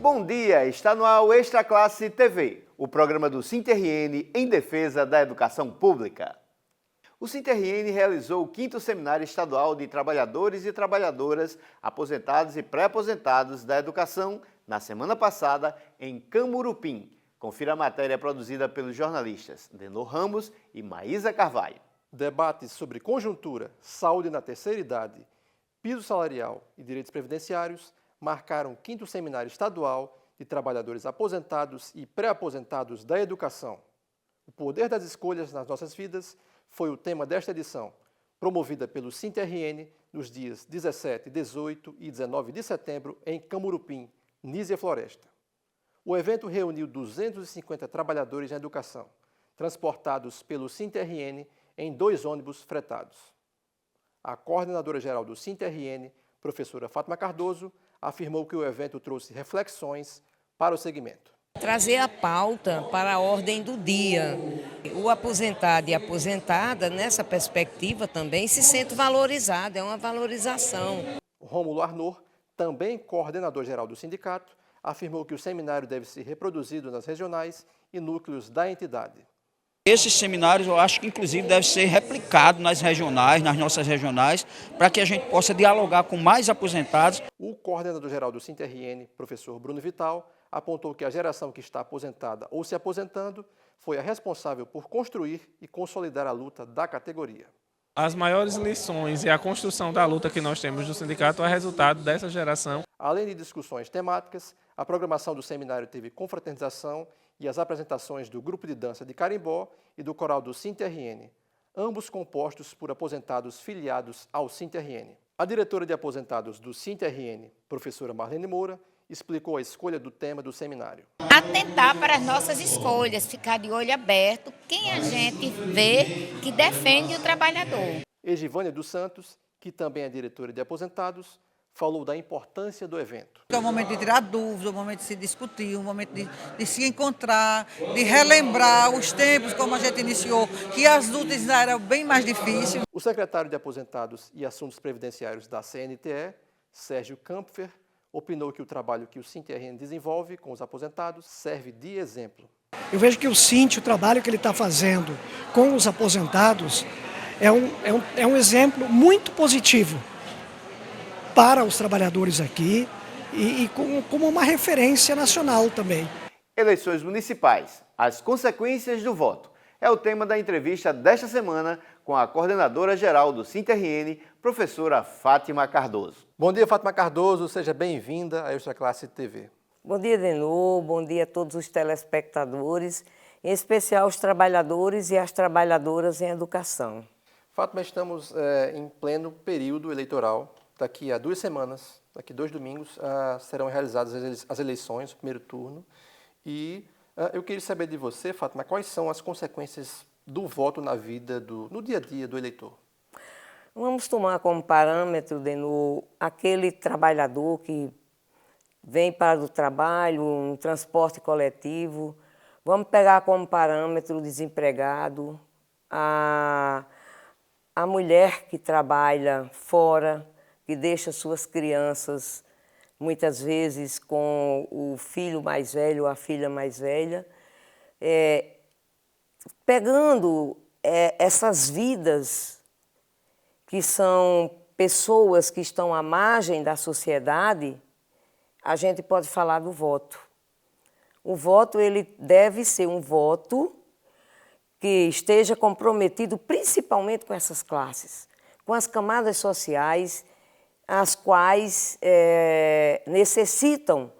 Bom dia, está no ar o Extra Classe TV, o programa do SINTRN em defesa da educação pública. O SINTRN realizou o 5º Seminário Estadual de Trabalhadores e Trabalhadoras Aposentados e Pré-Aposentados da Educação na semana passada em Camurupim. Confira a matéria produzida pelos jornalistas Denor Ramos e Maísa Carvalho. Debates sobre conjuntura, saúde na terceira idade, piso salarial e direitos previdenciários marcaram o 5º Seminário Estadual de Trabalhadores Aposentados e Pré-Aposentados da Educação. O poder das escolhas nas nossas vidas foi o tema desta edição, promovida pelo SINTRN nos dias 17, 18 e 19 de setembro em Camurupim, Nísia Floresta. O evento reuniu 250 trabalhadores na educação, transportados pelo SINTRN em 2 ônibus fretados. A coordenadora-geral do SINTRN, professora Fátima Cardoso, afirmou que o evento trouxe reflexões para o segmento. Trazer a pauta para a ordem do dia. O aposentado e a aposentada, nessa perspectiva também, se sente valorizado, é uma valorização. Rômulo Arnor, também coordenador-geral do sindicato, afirmou que o seminário deve ser reproduzido nas regionais e núcleos da entidade. Esses seminários eu acho que inclusive deve ser replicado nas regionais, nas nossas regionais, para que a gente possa dialogar com mais aposentados. O coordenador-geral do SINTRN, professor Bruno Vital, apontou que a geração que está aposentada ou se aposentando foi a responsável por construir e consolidar a luta da categoria. As maiores lições e a construção da luta que nós temos no sindicato é resultado dessa geração. Além de discussões temáticas, a programação do seminário teve confraternização e as apresentações do grupo de dança de Carimbó e do coral do SINTRN, ambos compostos por aposentados filiados ao SINTRN. A diretora de aposentados do SINTRN, professora Marlene Moura, explicou a escolha do tema do seminário. Atentar para as nossas escolhas, ficar de olho aberto, quem a gente vê que defende o trabalhador. Egivânia dos Santos, que também é diretora de aposentados, falou da importância do evento. É um momento de tirar dúvidas, um momento de se discutir, um momento de se encontrar, de relembrar os tempos como a gente iniciou, que as lutas eram bem mais difíceis. O secretário de Aposentados e Assuntos Previdenciários da CNTE, Sérgio Kampfer, opinou que o trabalho que o SINTRN desenvolve com os aposentados serve de exemplo. Eu vejo que o trabalho que ele está fazendo com os aposentados é um exemplo muito positivo para os trabalhadores aqui e como uma referência nacional também. Eleições municipais, as consequências do voto. É o tema da entrevista desta semana com a coordenadora-geral do SINTRN, professora Fátima Cardoso. Bom dia, Fátima Cardoso, seja bem-vinda à Extra Classe TV. Bom dia, Denor, bom dia a todos os telespectadores, em especial os trabalhadores e as trabalhadoras em educação. Fátima, estamos em pleno período eleitoral. Daqui a 2 semanas, daqui 2 domingos, serão realizadas as eleições, o primeiro turno. E eu queria saber de você, Fátima, quais são as consequências do voto na vida, no dia a dia do eleitor? Vamos tomar como parâmetro, Denor, aquele trabalhador que vem para o trabalho, um transporte coletivo. Vamos pegar como parâmetro o desempregado, a mulher que trabalha fora, que deixa suas crianças, muitas vezes com o filho mais velho ou a filha mais velha, pegando essas vidas que são pessoas que estão à margem da sociedade, a gente pode falar do voto. O voto ele deve ser um voto que esteja comprometido principalmente com essas classes, com as camadas sociais, as quais necessitam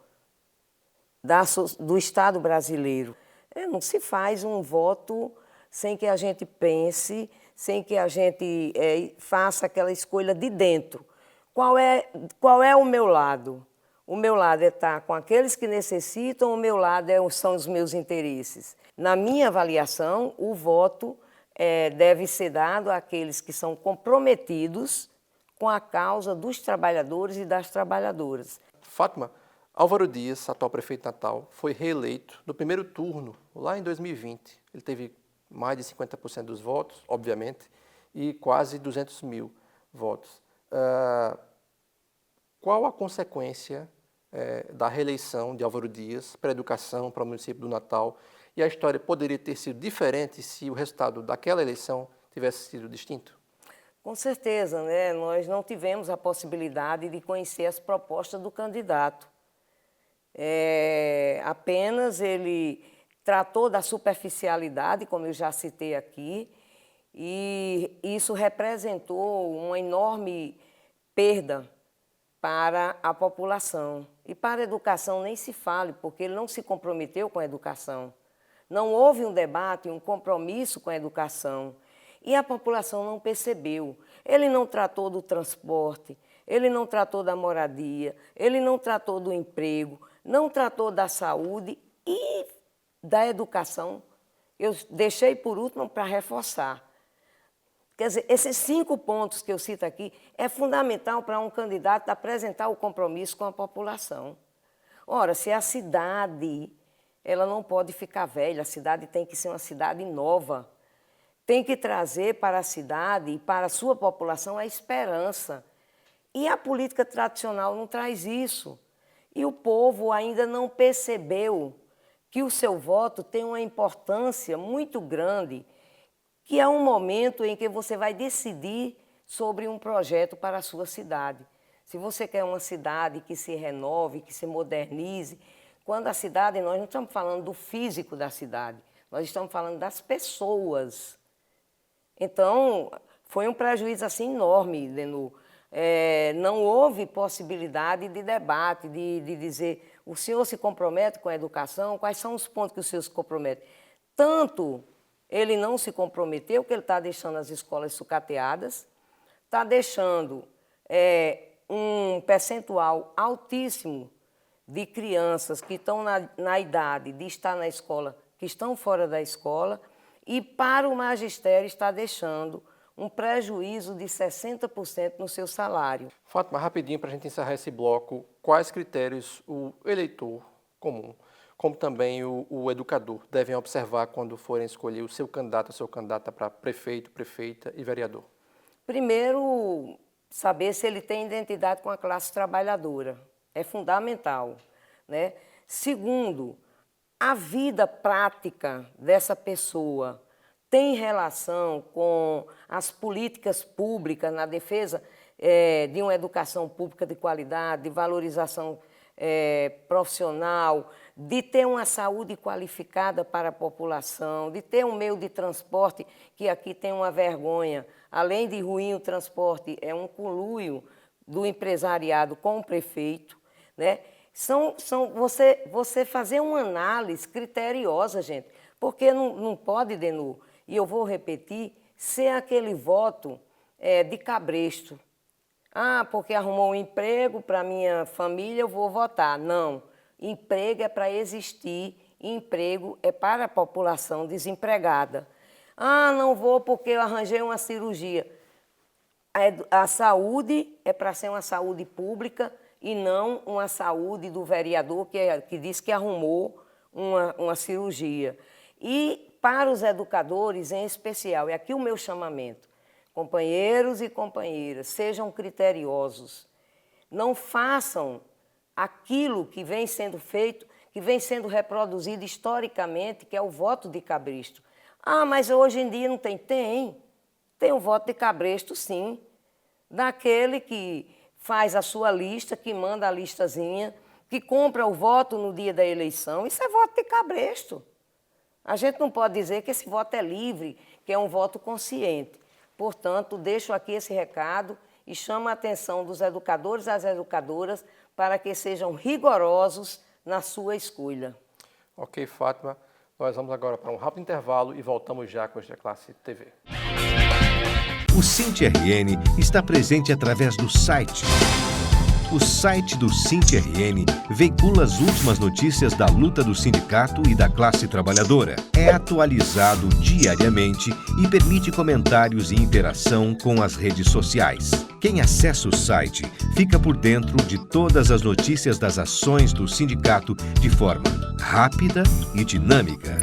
do Estado brasileiro. Não se faz um voto sem que a gente pense, sem que a gente faça aquela escolha de dentro. Qual é o meu lado? O meu lado é estar com aqueles que necessitam, o meu lado são os meus interesses. Na minha avaliação, o voto deve ser dado àqueles que são comprometidos com a causa dos trabalhadores e das trabalhadoras. Fátima, Álvaro Dias, atual prefeito de Natal, foi reeleito no primeiro turno, lá em 2020. Ele teve mais de 50% dos votos, obviamente, e quase 200 mil votos. Qual a consequência da reeleição de Álvaro Dias para a educação, para o município do Natal, e a história poderia ter sido diferente se o resultado daquela eleição tivesse sido distinto? Com certeza, né? Nós não tivemos a possibilidade de conhecer as propostas do candidato. Apenas ele tratou da superficialidade, como eu já citei aqui, e isso representou uma enorme perda para a população. E para a educação nem se fale, porque ele não se comprometeu com a educação. Não houve um debate, um compromisso com a educação. E a população não percebeu. Ele não tratou do transporte, ele não tratou da moradia, ele não tratou do emprego, não tratou da saúde e da educação. Eu deixei por último para reforçar. Quer dizer, esses 5 pontos que eu cito aqui é fundamental para um candidato apresentar o compromisso com a população. Ora, se a cidade, ela não pode ficar velha, a cidade tem que ser uma cidade nova. Tem que trazer para a cidade e para a sua população a esperança. E a política tradicional não traz isso. E o povo ainda não percebeu que o seu voto tem uma importância muito grande, que é um momento em que você vai decidir sobre um projeto para a sua cidade. Se você quer uma cidade que se renove, que se modernize, quando a cidade, nós não estamos falando do físico da cidade, nós estamos falando das pessoas. Então, foi um prejuízo assim enorme, Denu. Não houve possibilidade de debate, de dizer, o senhor se compromete com a educação, quais são os pontos que o senhor se compromete? Tanto ele não se comprometeu, que ele está deixando as escolas sucateadas, está deixando um percentual altíssimo de crianças que estão na idade de estar na escola, que estão fora da escola, e para o magistério está deixando um prejuízo de 60% no seu salário. Fátima, rapidinho para a gente encerrar esse bloco, quais critérios o eleitor comum, como também o educador, devem observar quando forem escolher o seu candidato, a sua candidata para prefeito, prefeita e vereador? Primeiro, saber se ele tem identidade com a classe trabalhadora. É fundamental, né? Segundo, a vida prática dessa pessoa tem relação com as políticas públicas na defesa de uma educação pública de qualidade, de valorização profissional, de ter uma saúde qualificada para a população, de ter um meio de transporte, que aqui tem uma vergonha. Além de ruim, o transporte é um conluio do empresariado com o prefeito, né? Você fazer uma análise criteriosa, gente, porque não pode, Denu, e eu vou repetir, ser aquele voto de cabresto. Ah, porque arrumou um emprego para a minha família, eu vou votar. Não, emprego é para existir, emprego é para a população desempregada. Ah, não vou porque eu arranjei uma cirurgia. A saúde é para ser uma saúde pública e não uma saúde do vereador que disse que arrumou uma cirurgia. E para os educadores em especial, é aqui o meu chamamento, companheiros e companheiras, sejam criteriosos, não façam aquilo que vem sendo feito, que vem sendo reproduzido historicamente, que é o voto de cabresto. Ah, mas hoje em dia não tem? Tem o voto de cabresto, sim, daquele que faz a sua lista, que manda a listazinha, que compra o voto no dia da eleição. Isso é voto de cabresto. A gente não pode dizer que esse voto é livre, que é um voto consciente. Portanto, deixo aqui esse recado e chamo a atenção dos educadores e das educadoras para que sejam rigorosos na sua escolha. Ok, Fátima. Nós vamos agora para um rápido intervalo e voltamos já com a Classe TV. O SINT-RN está presente através do site. O site do SINT-RN veicula as últimas notícias da luta do sindicato e da classe trabalhadora. É atualizado diariamente e permite comentários e interação com as redes sociais. Quem acessa o site fica por dentro de todas as notícias das ações do sindicato de forma rápida e dinâmica.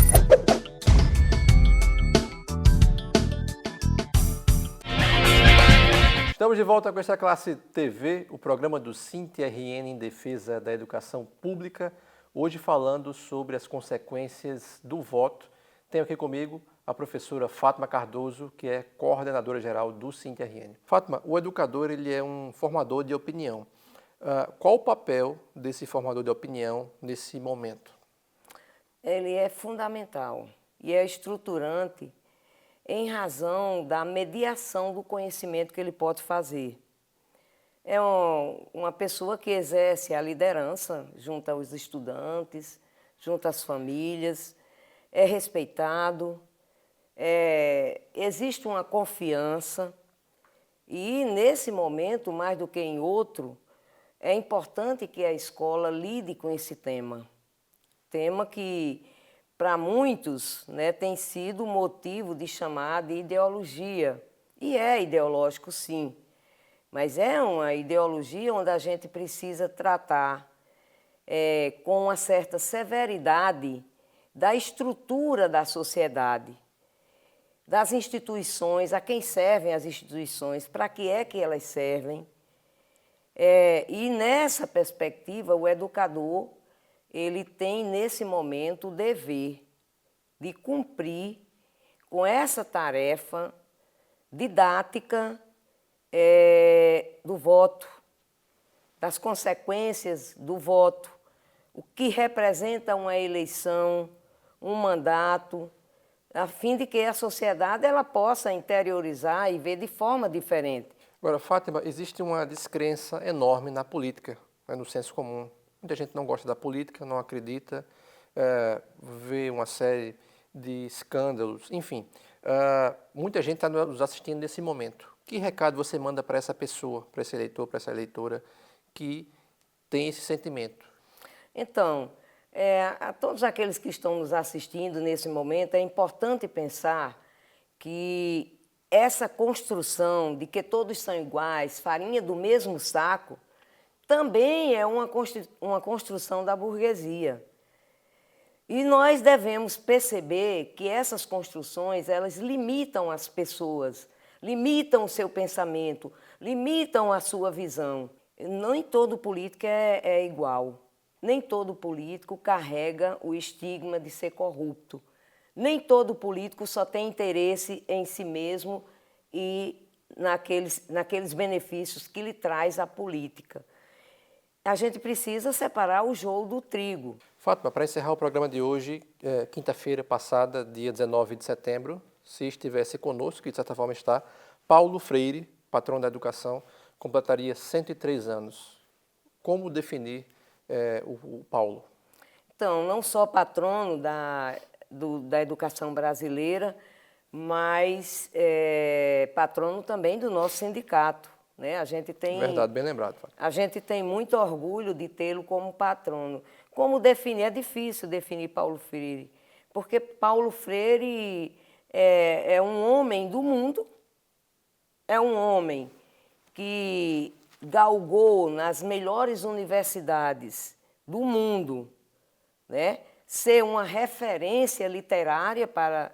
Estamos de volta com esta classe TV, o programa do SINTRN em defesa da educação pública, hoje falando sobre as consequências do voto. Tenho aqui comigo a professora Fátima Cardoso, que é coordenadora geral do SINTRN. Fátima, o educador ele é um formador de opinião. Qual o papel desse formador de opinião nesse momento? Ele é fundamental e é estruturante em razão da mediação do conhecimento que ele pode fazer. É uma pessoa que exerce a liderança junto aos estudantes, junto às famílias, é respeitado, existe uma confiança e, nesse momento, mais do que em outro, é importante que a escola lide com esse tema. Tema que, para muitos, né, tem sido motivo de chamar de ideologia. E é ideológico, sim, mas é uma ideologia onde a gente precisa tratar com uma certa severidade da estrutura da sociedade, das instituições, a quem servem as instituições, para que elas servem. E nessa perspectiva, o educador ele tem, nesse momento, o dever de cumprir com essa tarefa didática do voto, das consequências do voto, o que representa uma eleição, um mandato, a fim de que a sociedade ela possa interiorizar e ver de forma diferente. Agora, Fátima, existe uma descrença enorme na política, no senso comum. Muita gente não gosta da política, não acredita, vê uma série de escândalos, enfim. Muita gente está nos assistindo nesse momento. Que recado você manda para essa pessoa, para esse eleitor, para essa eleitora que tem esse sentimento? Então, a todos aqueles que estão nos assistindo nesse momento, é importante pensar que essa construção de que todos são iguais, farinha do mesmo saco, também é uma construção da burguesia. E nós devemos perceber que essas construções, elas limitam as pessoas, limitam o seu pensamento, limitam a sua visão. Nem todo político é igual. Nem todo político carrega o estigma de ser corrupto. Nem todo político só tem interesse em si mesmo e naqueles benefícios que lhe traz a política. A gente precisa separar o joio do trigo. Fátima, para encerrar o programa de hoje, quinta-feira passada, dia 19 de setembro, se estivesse conosco, que de certa forma está, Paulo Freire, patrão da educação, completaria 103 anos. Como definir o Paulo? Então, não só patrono da educação brasileira, mas patrono também do nosso sindicato. Né? A gente tem, verdade, bem lembrado. A gente tem muito orgulho de tê-lo como patrono. Como definir? É difícil definir Paulo Freire, porque Paulo Freire é um homem do mundo, é um homem que galgou nas melhores universidades do mundo, né? Ser uma referência literária para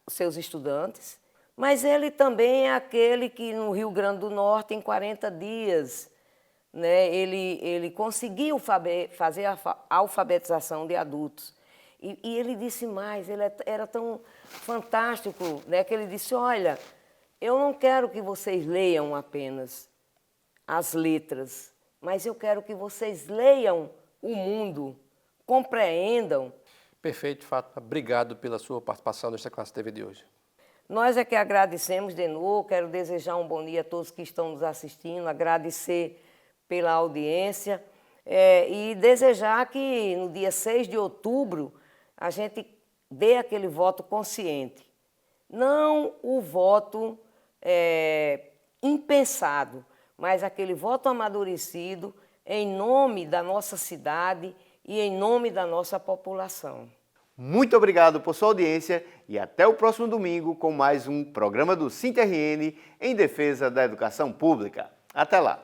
seus estudantes, mas ele também é aquele que no Rio Grande do Norte, em 40 dias, né, ele conseguiu fazer a alfabetização de adultos. E ele disse mais, ele era tão fantástico, né, que ele disse, olha, eu não quero que vocês leiam apenas as letras, mas eu quero que vocês leiam o mundo, compreendam. Perfeito, Fátima. Obrigado pela sua participação nesta classe TV de hoje. Nós é que agradecemos de novo, quero desejar um bom dia a todos que estão nos assistindo, agradecer pela audiência e desejar que no dia 6 de outubro a gente dê aquele voto consciente. Não o voto impensado, mas aquele voto amadurecido em nome da nossa cidade e em nome da nossa população. Muito obrigado por sua audiência e até o próximo domingo com mais um programa do SINTRN em defesa da educação pública. Até lá!